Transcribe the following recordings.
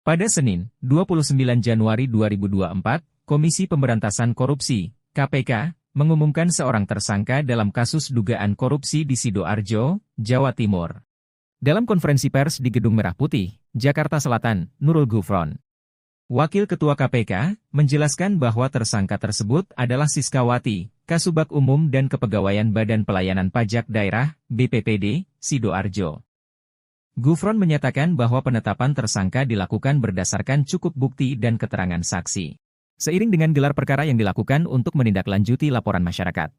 Pada Senin, 29 Januari 2024, Komisi Pemberantasan Korupsi, KPK, mengumumkan seorang tersangka dalam kasus dugaan korupsi di Sidoarjo, Jawa Timur. Dalam konferensi pers di Gedung Merah Putih, Jakarta Selatan, Nurul Gufron, Wakil Ketua KPK, menjelaskan bahwa tersangka tersebut adalah Siskawati, Kasubag Umum dan Kepegawaian Badan Pelayanan Pajak Daerah, BPPD, Sidoarjo. Gufron menyatakan bahwa penetapan tersangka dilakukan berdasarkan cukup bukti dan keterangan saksi. Seiring dengan gelar perkara yang dilakukan untuk menindaklanjuti laporan masyarakat.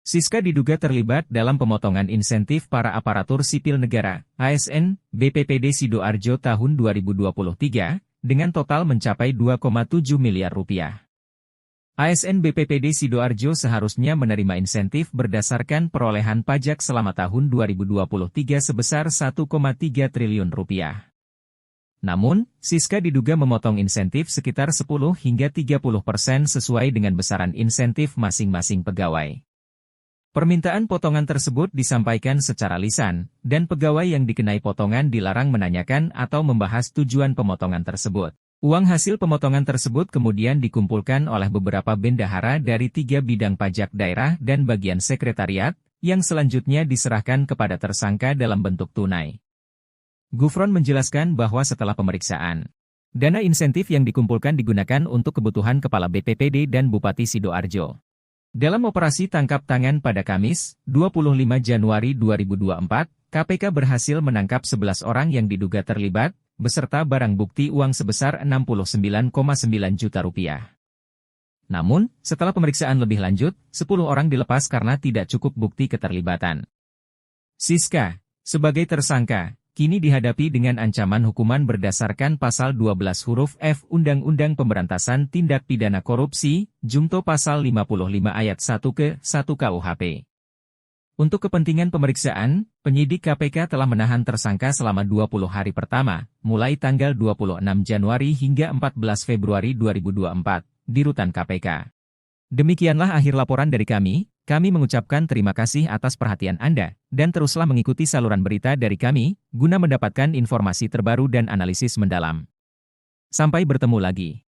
Siska diduga terlibat dalam pemotongan insentif para aparatur sipil negara, ASN, BPPD Sidoarjo tahun 2023, dengan total mencapai 2,7 miliar rupiah. ASN BPPD Sidoarjo seharusnya menerima insentif berdasarkan perolehan pajak selama tahun 2023 sebesar 1,3 triliun rupiah. Namun, Siska diduga memotong insentif sekitar 10 hingga 30% sesuai dengan besaran insentif masing-masing pegawai. Permintaan potongan tersebut disampaikan secara lisan, dan pegawai yang dikenai potongan dilarang menanyakan atau membahas tujuan pemotongan tersebut. Uang hasil pemotongan tersebut kemudian dikumpulkan oleh beberapa bendahara dari 3 bidang pajak daerah dan bagian sekretariat, yang selanjutnya diserahkan kepada tersangka dalam bentuk tunai. Gufron menjelaskan bahwa setelah pemeriksaan, dana insentif yang dikumpulkan digunakan untuk kebutuhan Kepala BPPD dan Bupati Sidoarjo. Dalam operasi tangkap tangan pada Kamis, 25 Januari 2024, KPK berhasil menangkap 11 orang yang diduga terlibat, beserta barang bukti uang sebesar 69,9 juta rupiah. Namun, setelah pemeriksaan lebih lanjut, 10 orang dilepas karena tidak cukup bukti keterlibatan. Siska, sebagai tersangka, kini dihadapi dengan ancaman hukuman berdasarkan pasal 12 huruf F Undang-Undang Pemberantasan Tindak Pidana Korupsi, Junto pasal 55 ayat 1 ke 1 KUHP. Untuk kepentingan pemeriksaan, penyidik KPK telah menahan tersangka selama 20 hari pertama, mulai tanggal 26 Januari hingga 14 Februari 2024, di rutan KPK. Demikianlah akhir laporan dari kami mengucapkan terima kasih atas perhatian Anda, dan teruslah mengikuti saluran berita dari kami, guna mendapatkan informasi terbaru dan analisis mendalam. Sampai bertemu lagi.